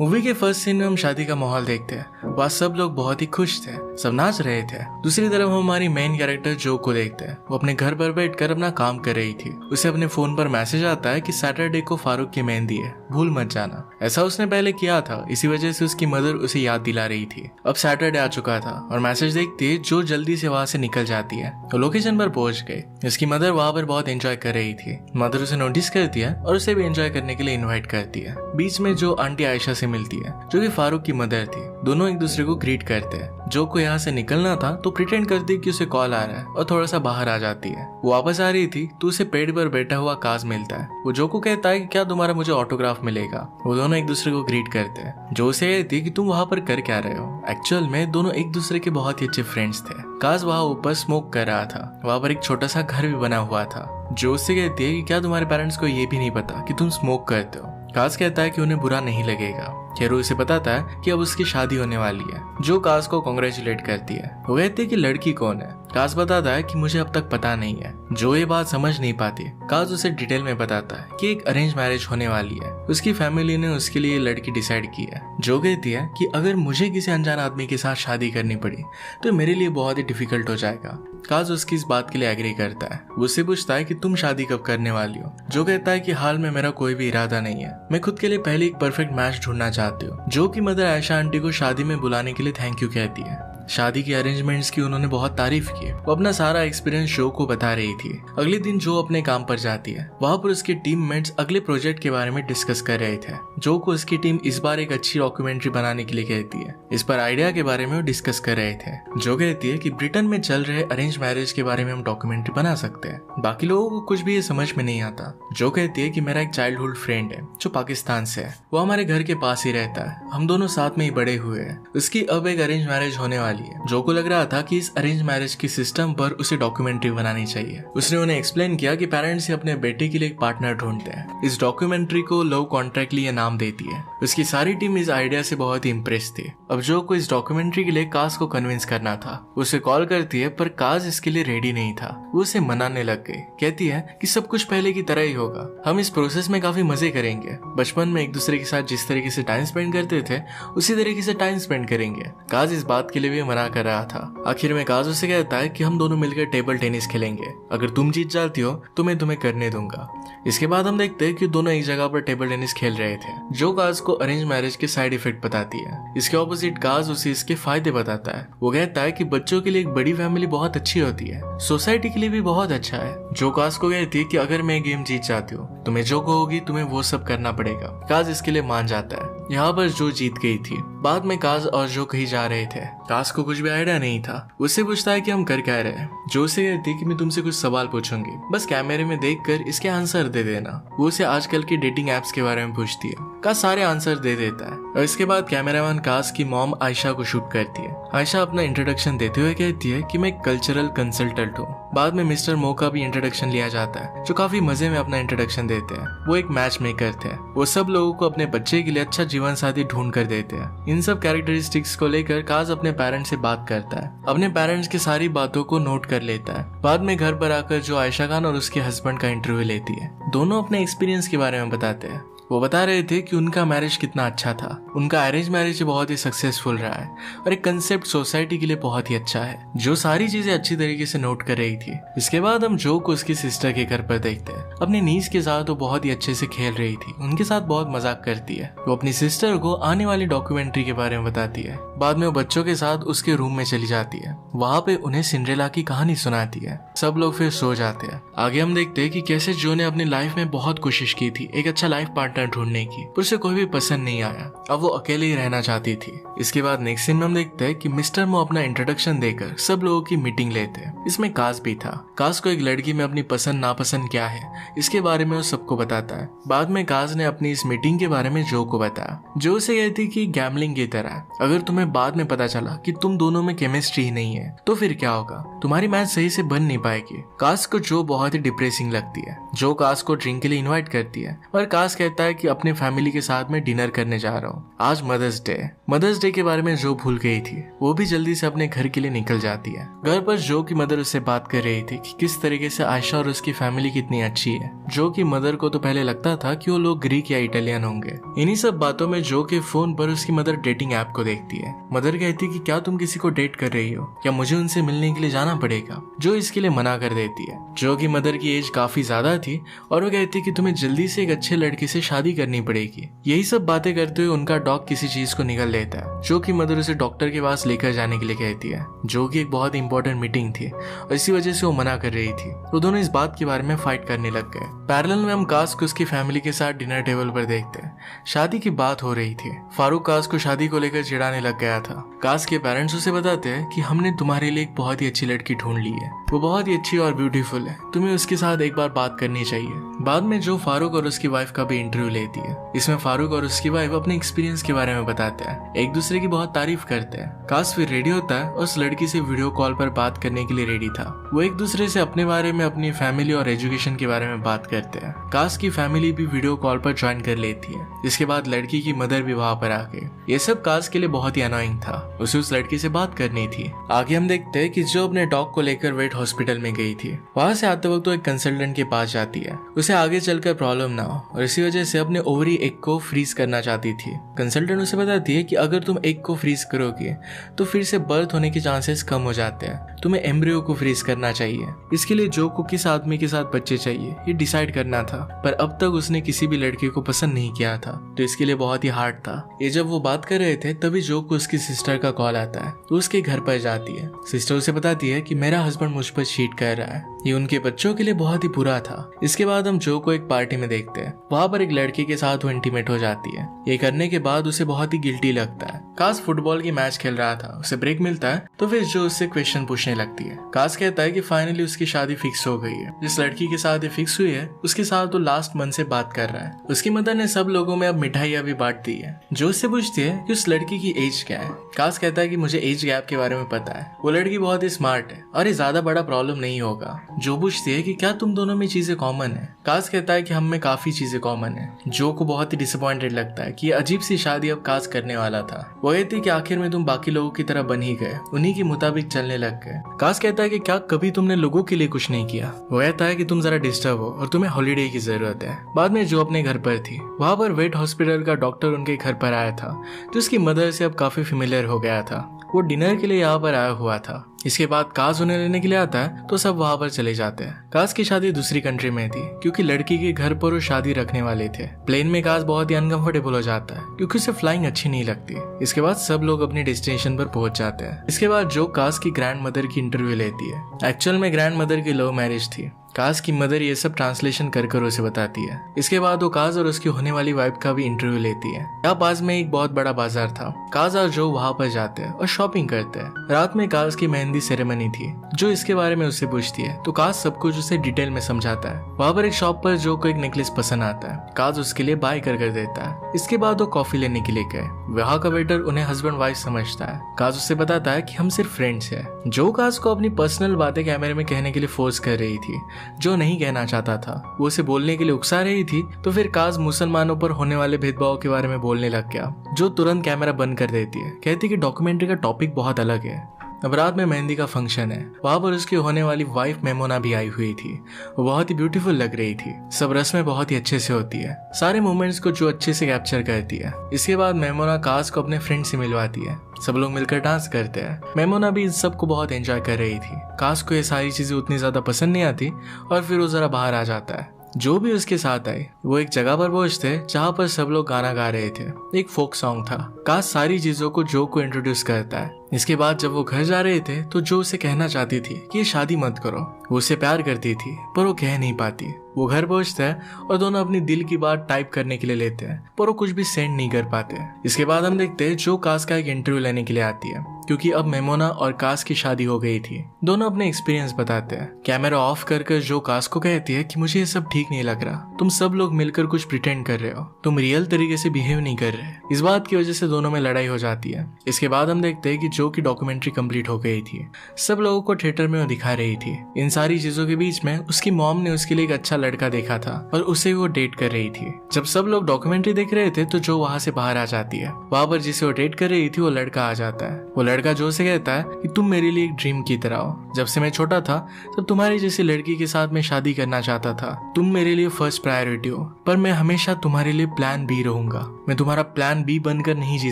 Movie के first scene में हम शादी का माहौल देखते हैं। वहाँ सब लोग बहुत ही खुश थे, सब नाच रहे थे। दूसरी तरफ हम हमारी मेन कैरेक्टर जो को देखते हैं। वो अपने घर पर बैठकर अपना काम कर रही थी। उसे अपने फोन पर मैसेज आता है कि सैटरडे को फारूक की मेहंदी है, भूल मत जाना। ऐसा उसने पहले किया था, इसी वजह से उसकी मदर उसे याद दिला रही थी। अब सैटरडे आ चुका था और मैसेज देखते ही जो जल्दी से वहाँ से निकल जाती है। तो लोकेशन पर पहुंच गए। इसकी मदर वहाँ पर बहुत एंजॉय कर रही थी। मदर उसे नोटिस करती है और उसे भी एंजॉय करने के लिए इन्वाइट करती है। बीच में जो आंटी आयशा से मिलती है, जो कि फारूक की मदर थी। दोनों एक दूसरे को ग्रीट करते हैं। जो को यहाँ से निकलना था तो प्रिटेंड करती कि उसे कॉल आ रहा है और थोड़ा सा बाहर आ जाती है। वो वापस आ रही थी तो उसे पेड़ पर बैठा हुआ काज मिलता है। वो जो को कहता है कि क्या तुम्हारा मुझे ऑटोग्राफ मिलेगा। वो दोनों एक दूसरे को ग्रीट करते हैं। जो उसे कहती कि तुम वहाँ पर कर क्या रहे हो। एक्चुअल में दोनों एक दूसरे के बहुत ही अच्छे फ्रेंड्स थे। काज वहाँ ऊपर स्मोक कर रहा था। वहाँ पर एक छोटा सा घर भी बना हुआ था। जो उससे कहती है कि क्या तुम्हारे पेरेंट्स को ये भी नहीं पता कि तुम स्मोक करते हो। काज कहता है कि उन्हें बुरा नहीं लगेगा। खेरू इसे बताता है कि अब उसकी शादी होने वाली है। जो काज को कॉन्ग्रेचुलेट करती है। वो कहती है कि लड़की कौन है। काज बताता है कि मुझे अब तक पता नहीं है। जो ये बात समझ नहीं पाती। काज उसे डिटेल में बताता है कि एक अरेंज मैरिज होने वाली है। उसकी फैमिली ने उसके लिए लड़की डिसाइड की है। जो कहती है कि अगर मुझे किसी अनजान आदमी के साथ शादी करनी पड़ी तो मेरे लिए बहुत ही डिफिकल्ट हो जाएगा। काज उसकी इस बात के लिए एग्री करता है। वो उससे पूछता है कि तुम शादी कब करने वाली हो। जो कहता है कि हाल में मेरा कोई भी इरादा नहीं है। मैं खुद के लिए पहले एक परफेक्ट मैच ढूंढना चाहती हूँ। जो की मदर आयशा आंटी को शादी में बुलाने के लिए थैंक यू कहती है। शादी के अरेंजमेंट्स की उन्होंने बहुत तारीफ की। वो अपना सारा एक्सपीरियंस जो को बता रही थी। अगले दिन जो अपने काम पर जाती है। वहाँ पर उसके टीममेट्स अगले प्रोजेक्ट के बारे में डिस्कस कर रहे थे। जो को उसकी टीम इस बार एक अच्छी डॉक्यूमेंट्री बनाने के लिए कहती है। इस पर आइडिया के बारे में वो डिस्कस कर रहे थे। जो कहती है कि ब्रिटेन में चल रहे अरेंज मैरिज के बारे में हम डॉक्यूमेंट्री बना सकते हैं। बाकी लोगों को कुछ भी ये समझ में नहीं आता। जो कहती है कि मेरा एक चाइल्डहुड फ्रेंड है जो पाकिस्तान से है। वो हमारे घर के पास ही रहता है। हम दोनों साथ में ही बड़े हुए हैं। उसकी अब एक अरेंज मैरिज होने वाली है। जो को लग रहा था कि इस अरेंज मैरिज की सिस्टम पर उसे डॉक्यूमेंट्री बनानी चाहिए। उसने उन्हें एक्सप्लेन किया कि पेरेंट्स ही अपने बेटे के लिए एक पार्टनर ढूंढते हैं। इस डॉक्यूमेंट्री को लव कॉन्ट्रैक्टली ये नाम देती है। उसकी सारी टीम इस आइडिया से बहुत ही इम्प्रेस थी। अब जो को इस डॉक्यूमेंट्री के लिए काज को कन्विंस करना था। उसे कॉल करती है पर काज इसके लिए रेडी नहीं था। वो उसे मनाने लग गई। कहती है कि सब कुछ पहले की तरह ही होगा। हम इस प्रोसेस में काफी मजे करेंगे। बचपन में एक दूसरे के साथ जिस तरीके से टाइम स्पेंड करते थे उसी तरीके से टाइम स्पेंड करेंगे। काज इस बात के लिए भी मना कर रहा था। आखिर में काज उसे कहता है कि हम दोनों मिलकर टेबल टेनिस खेलेंगे। अगर तुम जीत जाती हो तो मैं तुम्हें करने दूंगा। इसके बाद हम देखते हैं कि दोनों एक जगह पर टेबल टेनिस खेल रहे थे। जो काज को अरेंज मैरिज के साइड इफेक्ट बताती है। इसके ऑपोजिट काज उसे इसके फायदे बताता है। वो कहता है कि बच्चों के लिए एक बड़ी फैमिली बहुत अच्छी होती है, सोसाइटी के लिए भी बहुत अच्छा है। जो काज को कहती है कि अगर मैं गेम जीत जाती हूँ तो मैं जो कहोगी तुम्हें वो सब करना पड़ेगा। काज इसके लिए मान जाता है। यहाँ पर जो जीत गई थी। बाद में काज और जो कहीं जा रहे थे। काज को कुछ भी आइडिया नहीं था। उससे पूछता है कि हम कर क्या रहे हैं। जो से कहती कि मैं तुमसे कुछ सवाल पूछूंगी, बस कैमरे में देखकर इसके आंसर दे देना। वो उसे आजकल की डेटिंग एप्स के बारे में पूछती है। काज सारे आंसर दे देता है और इसके बाद कैमरामैन काज की मॉम आयशा को शूट करती है। आयशा अपना इंट्रोडक्शन देते हुए कहती है कि मैं कल्चरल कंसल्टेंट हूँ। बाद में मिस्टर मो का भी इंट्रोडक्शन लिया जाता है, जो काफी मजे में अपना इंट्रोडक्शन देते हैं। वो एक मैच मेकर थे। वो सब लोगों को अपने बच्चे के लिए अच्छा जीवन साथी ढूंढ कर देते हैं। इन सब कैरेक्टरिस्टिक्स को लेकर काज अपने पेरेंट्स से बात करता है। अपने पेरेंट्स की सारी बातों को नोट कर लेता है। बाद में घर पर आकर जो आयशा खान और उसके हस्बैंड का इंटरव्यू लेती है। दोनों अपने एक्सपीरियंस के बारे में बताते हैं। वो बता रहे थे कि उनका मैरिज कितना अच्छा था। उनका अरेंज मैरिज बहुत ही सक्सेसफुल रहा है और एक कंसेप्ट सोसाइटी के लिए बहुत ही अच्छा है। जो सारी चीजें अच्छी तरीके से नोट कर रही थी। इसके बाद हम जो को उसकी सिस्टर के घर पर देखते हैं। अपनी नीस के साथ वो बहुत ही अच्छे से खेल रही थी। उनके साथ बहुत मजाक करती है। वो अपनी सिस्टर को आने वाली डॉक्यूमेंट्री के बारे में बताती है। बाद में वो बच्चों के साथ उसके रूम में चली जाती है। वहाँ पे उन्हें सिंड्रेला की कहानी सुनाती है। सब लोग फिर सो जाते हैं। आगे हम देखते हैं कि कैसे जो ने अपनी लाइफ में बहुत कोशिश की थी एक अच्छा लाइफ पार्टनर ढूंढने की, पर उसे कोई भी पसंद नहीं आया। अब वो अकेले ही रहना चाहती थी। इसके बाद नेक्स्ट सीन में हम देखते हैं कि मिस्टर मो अपना इंट्रोडक्शन देकर सब लोगों की मीटिंग लेते हैं। इसमें काज भी था। काज को एक लड़की में अपनी पसंद नापसंद क्या है इसके बारे में वो सबको बताता है। बाद में काज ने अपनी इस मीटिंग के बारे में जो को बताया। जो उसे कहती कि गैम्बलिंग की तरह अगर तुम्हें तुम्हें बाद में पता चला कि तुम दोनों में केमिस्ट्री ही नहीं है तो फिर क्या होगा, तुम्हारी मैच सही से बन नहीं पाएगी। काश को जो बहुत ही डिप्रेसिंग लगती है। जो काश को ड्रिंक के लिए इन्वाइट करती है और काश कहता है कि अपने फैमिली के साथ में डिनर करने जा रहा हूँ। आज मदर्स डे के बारे में जो भूल गई थी वो भी जल्दी से अपने घर के लिए निकल जाती है। घर पर जो की मदर उससे बात कर रही थी कि किस तरीके से आयशा और उसकी फैमिली कितनी अच्छी है। जो की मदर को तो पहले लगता था कि वो लोग ग्रीक या इटालियन होंगे। इन्हीं सब बातों में जो के फोन पर उसकी मदर डेटिंग ऐप को देखती है। मदर कहती है कि क्या तुम किसी को डेट कर रही हो, क्या मुझे उनसे मिलने के लिए जाना पड़ेगा। जो इसके लिए मना कर देती है। जो की मदर की एज काफी ज्यादा थी और वो कहती है कि तुम्हें जल्दी से एक अच्छे लड़के से शादी करनी पड़ेगी। यही सब बातें करते हुए उनका डॉग किसी चीज को निगल लेता है। जो की मदर उसे डॉक्टर के पास लेकर जाने के लिए कहती है। जो की एक बहुत इंपॉर्टेंट मीटिंग थी और इसी वजह से वो मना कर रही थी। वो दोनों इस बात के बारे में फाइट करने लग गए। पैरेलल में हम काश को उसकी फैमिली के साथ डिनर टेबल पर देखते हैं। शादी की बात हो रही थी। फारूक काश को शादी को लेकर चिढ़ाने लग गया था। काश के पेरेंट्स उसे बताते हैं कि हमने तुम्हारे लिए एक बहुत ही अच्छी लड़की ढूंढ ली है, वो बहुत ही अच्छी और ब्यूटीफुल है, तुम्हें उसके साथ एक बार बात करनी चाहिए। बाद में जो फारूक और उसकी वाइफ का भी इंटरव्यू लेती है। इसमें फारूक और उसकी वाइफ अपने एक्सपीरियंस के बारे में बताते हैं, एक दूसरे की बहुत तारीफ करते हैं। काश फिर रेडी होता है और उस लड़की से वीडियो कॉल पर बात करने के लिए रेडी था। वो एक दूसरे से अपने बारे में, अपनी फैमिली और एजुकेशन के बारे में बात करते हैं। काश की फैमिली भी वीडियो कॉल पर ज्वाइन कर लेती है। इसके बाद लड़की की मदर भी वहां पर आ गई। ये सब काश के लिए बहुत ही अनोइंग था। उसे उस लड़की से बात करनी थी। आगे हम देखते हैं कि जो अपने डॉग को लेकर वेट हॉस्पिटल में गई थी, वहां से आते वक्त तो एक कंसल्टेंट के पास जाती है। उसे आगे चलकर प्रॉब्लम ना हो और इसी वजह से अपने ओवरी एग को फ्रीज करना चाहती थी। कंसल्टेंट उसे बताती है कि अगर तुम एग को फ्रीज करोगे तो फिर से बर्थ होने के चांसेस कम हो जाते हैं। तुम्हें एम्ब्रियो को फ्रीज करना चाहिए। इसके लिए जो को किस आदमी के साथ बच्चे चाहिए ये डिसाइड करना था, पर अब तक उसने किसी भी लड़के को पसंद नहीं किया था, तो इसके लिए बहुत ही हार्ड था। ये जब वो बात कर रहे थे तभी जो को उसकी सिस्टर का कॉल आता है। तो उसके घर पर जाती है। सिस्टर उसे बताती है कि मेरा हस्बैंड मुझ पर चीट कर रहा है। ये उनके बच्चों के लिए बहुत ही बुरा था। इसके बाद हम जो को एक पार्टी में देखते हैं। वहाँ पर एक लड़के के साथ वो इंटीमेट हो जाती है। ये करने के बाद उसे बहुत ही गिल्टी लगता है। काश फुटबॉल की मैच खेल रहा था, उसे ब्रेक मिलता है तो फिर जो उससे क्वेश्चन पूछने लगती है। काश कहता है कि फाइनली उसकी शादी फिक्स हो गई है। जिस लड़की के साथ ये फिक्स हुई है उसके साथ तो लास्ट मंथ से बात कर रहा है। उसकी मदर ने सब लोगों में अब मिठाइयां भी बांट दी है। जो उससे पूछती है कि उस लड़की की एज क्या है। काश कहता है कि मुझे एज गैप के बारे में पता है। वो लड़की बहुत ही स्मार्ट है और ये ज्यादा बड़ा प्रॉब्लम नहीं होगा। जो पूछती है कि क्या तुम दोनों में चीजें कॉमन है। काश कहता है कि हम में काफी चीजें कॉमन है। जो को बहुत ही डिसअपॉइंटेड लगता है कि ये अजीब सी शादी अब काश करने वाला था। वो कहती है कि आखिर में तुम बाकी लोगों की तरह बन ही गए, उन्हीं के मुताबिक चलने लग गए। काश कहता है कि क्या कभी तुमने लोगों के लिए कुछ नहीं किया। वो कहता है कि तुम जरा डिस्टर्ब हो और तुम्हें हॉलीडे की जरूरत है। बाद में जो अपने घर पर थी, वहाँ पर वेट हॉस्पिटल का डॉक्टर उनके घर पर आया था, जो उसकी मदर से अब काफी फेमिलियर हो गया था। वो डिनर के लिए यहाँ पर आया हुआ था। इसके बाद काश उन्हें लेने के लिए आता है तो सब वहाँ पर चले जाते हैं। काश की शादी दूसरी कंट्री में थी क्योंकि लड़की के घर पर वो शादी रखने वाले थे। प्लेन में काश बहुत ही अनकंफर्टेबल हो जाता है क्योंकि उसे फ्लाइंग अच्छी नहीं लगती। इसके बाद सब लोग अपनी डेस्टिनेशन पर पहुंच जाते हैं। इसके बाद जो काश की ग्रैंड मदर की इंटरव्यू लेती है। एक्चुअल में ग्रैंड मदर की लव मैरिज थी। काश की मदर ये सब ट्रांसलेशन कर उसे बताती है। इसके बाद वो काश और उसकी होने वाली वाइफ का भी इंटरव्यू लेती है। यहाँ पास में एक बहुत बड़ा बाजार था। काश और जो वहाँ पर जाते हैं और शॉपिंग करते हैं। रात में काश की मेहंदी सेरेमनी थी। जो इसके बारे में उससे पूछती है तो काश सब कुछ उसे डिटेल में समझाता है। वहाँ पर एक शॉप पर जो को एक नेकलेस पसंद आता है। काश उसके लिए बाय कर देता है। इसके बाद वो कॉफी लेने के लिए गए। वहाँ का वेटर उन्हें हस्बैंड वाइफ समझता है। काश उससे बताता है कि हम सिर्फ फ्रेंड्स हैं। जो काश को अपनी पर्सनल बातें कैमरे में कहने के लिए फोर्स कर रही थी, जो नहीं कहना चाहता था। वो उसे बोलने के लिए उकसा रही थी तो फिर काश मुसलमानों पर होने वाले भेदभाव के बारे में बोलने लग गया। जो तुरंत कैमरा बंद कर देती है, कहती कि डॉक्यूमेंट्री का टॉपिक बहुत अलग है। अब रात में मेहंदी का फंक्शन है। वहाँ पर उसकी होने वाली वाइफ मेमोना भी आई हुई थी। वो बहुत ही ब्यूटीफुल लग रही थी। सब रस्में बहुत ही अच्छे से होती है। सारे मोमेंट्स को जो अच्छे से कैप्चर करती है। इसके बाद मेमोना काश को अपने फ्रेंड से मिलवाती है। सब लोग मिलकर डांस करते हैं। मेमोना भी इस सब को बहुत एंजॉय कर रही थी। काश को ये सारी चीजें उतनी ज्यादा पसंद नहीं आती और फिर वो जरा बाहर आ जाता है। जो भी उसके साथ आई, वो एक जगह पर पहुंचते जहाँ पर सब लोग गाना गा रहे थे। एक फोक सॉन्ग था। काश सारी चीजों को जो को इंट्रोड्यूस करता है। इसके बाद जब वो घर जा रहे थे तो जो उसे कहना चाहती थी कि ये शादी मत करो। वो उसे प्यार करती थी पर वो कह नहीं पाती। वो घर पहुंचते हैं और दोनों अपनी दिल की बात टाइप करने के लिए लेते हैं पर वो कुछ भी सेंड नहीं कर पाते। इसके बाद हम देखते हैं जो काश का एक इंटरव्यू लेने के लिए आती है क्योंकि अब मेमोना और कास की शादी हो गई थी। दोनों अपने एक्सपीरियंस बताते हैं। कैमरा ऑफ कर जो कास को कहती है कि मुझे ये सब ठीक नहीं लग रहा, तुम सब लोग मिलकर कुछ प्रिटेंड कर रहे हो, तुम रियल तरीके से बिहेव नहीं कर रहे। इस बात की वजह से दोनों में लड़ाई हो जाती है। इसके बाद हम देखते हैं कि जो की डॉक्यूमेंट्री कंप्लीट हो गई थी, सब लोगों को थिएटर में वो दिखा रही थी। इन सारी चीजों के बीच में उसकी मॉम ने उसके लिए एक अच्छा लड़का देखा था और उसे वो डेट कर रही थी। जब सब लोग डॉक्यूमेंट्री देख रहे थे तो जो वहां से बाहर आ जाती है। वहां पर जिसे वो डेट कर रही थी वो लड़का आ जाता है। वो लड़का जो से कहता है कि तुम मेरे लिए एक ड्रीम की तरह हो। जब से मैं छोटा था तब तुम्हारी जैसी लड़की के साथ मैं शादी करना चाहता था। तुम मेरे लिए फर्स्ट प्रायोरिटी हो, पर मैं हमेशा तुम्हारे लिए प्लान बी रहूंगा। मैं तुम्हारा प्लान बी बनकर नहीं जी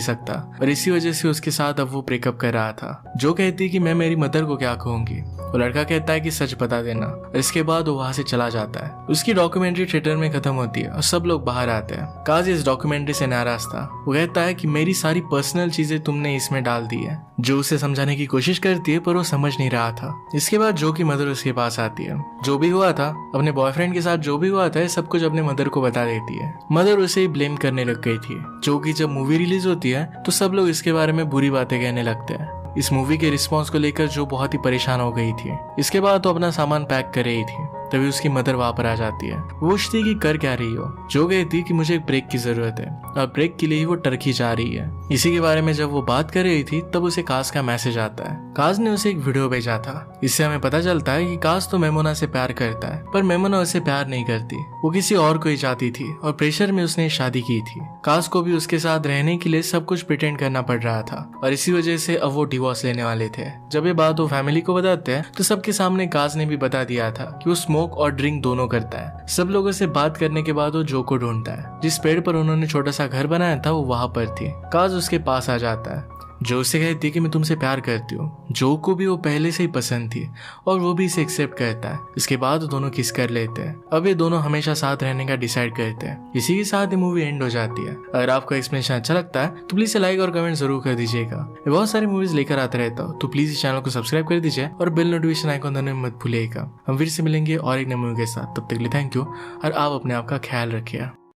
सकता। और इसी वजह से उसके साथ अब वो ब्रेकअप कर रहा था। जो कहती है कि मैं मेरी मदर को क्या कहूंगी। वो लड़का कहता है कि सच बता देना। और इसके बाद वो वहां से चला जाता है। उसकी डॉक्यूमेंट्री थिएटर में खत्म होती है और सब लोग बाहर आते हैं। काज इस डॉक्यूमेंट्री से नाराज था। वो कहता है कि मेरी सारी पर्सनल चीजें तुमने इसमें डाल दी है। जो उसे समझाने की कोशिश करती है पर वो समझ नहीं रहा था। इसके बाद जो की मदर उसके पास आती है। जो भी हुआ था अपने बॉयफ्रेंड के साथ, जो भी हुआ था सब कुछ अपने मदर को बता देती है। मदर उसे ब्लेम करने लग गई थी। जो कि जब मूवी रिलीज होती है तो सब लोग इसके बारे में बुरी बातें कहने लगते हैं। इस मूवी के रिस्पॉन्स को लेकर जो बहुत ही परेशान हो गई थी। इसके बाद तो अपना सामान पैक कर रही थी। तभी उसकी मदर वहां पर आ जाती है। वो पूछती है कि कर क्या रही हो। जो कहती कि मुझे एक ब्रेक की जरूरत है और ब्रेक के लिए ही वो टर्की जा रही है। इसी के बारे में जब वो बात कर रही थी तब उसे कास का मैसेज आता है। कास ने उसे एक वीडियो भेजा था। इससे हमें पता चलता है कि कास तो मेमोना से प्यार करता है, पर मेमोना उसे प्यार नहीं करती। वो किसी और को ही चाहती थी और प्रेशर में उसने शादी की थी। कास को भी उसके साथ रहने के लिए सब कुछ प्रिटेंड करना पड़ रहा था और इसी वजह से अब वो डिवोर्स लेने वाले थे। जब ये बात वो फैमिली को बताते हैं तो सबके सामने कास ने भी बता दिया था कि वो स्मोक और ड्रिंक दोनों करता है। सब लोगों से बात करने के बाद वो जो को ढूंढता है। जिस पेड़ पर उन्होंने छोटा सा घर बनाया था वो वहां पर थी। काज उसके पास आ जाता है। जो उसे कहती है कि मैं तुमसे प्यार करती हूँ। जो को भी वो पहले से ही पसंद थी और वो भी इसे एक्सेप्ट करता है। इसके बाद दोनों किस कर लेते हैं। अब ये दोनों हमेशा साथ रहने का डिसाइड करते हैं। इसी के साथ ये मूवी एंड हो जाती है। अगर आपको एक्सप्लेनेशन अच्छा लगता है तो प्लीज लाइक और कमेंट जरूर कर दीजिएगा। मैं बहुत सारी मूवीज लेकर आता रहता हूँ, तो प्लीज इस चैनल को सब्सक्राइब कर दीजिए और बेल नोटिफिकेशन आइकॉन दबाना मत भूलिएगा। हम फिर से मिलेंगे और एक नई मूवी के साथ। तब तक के लिए थैंक यू और आप अपने आप का ख्याल रखिए।